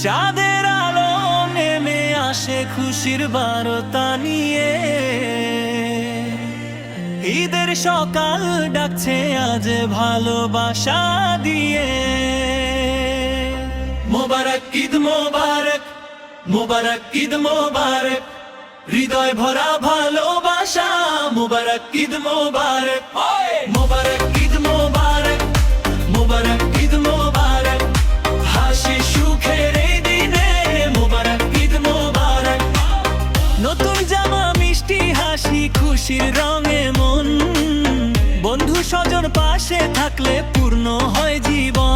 চাঁদের আলো নেমে আসে খুশির বারতা নিয়ে, ঈদের সকাল ডাকছে আজ ভালোবাসা দিয়ে। মোবারক ঈদ মোবারক, মোবারক ঈদ মোবারক, হৃদয় ভরা ভালোবাসা। মোবারক ঈদ মোবারক, মোবারক ঈদ মোবারক, মোবারক ঈদ মোবারক, হাসি সুখের এই দিনে মোবারক ঈদ মোবারক। নতুন জামা মিষ্টি হাসি খুশির রঙে মন, বন্ধু স্বজন পাশে থাকলে পূর্ণ হয় জীবন।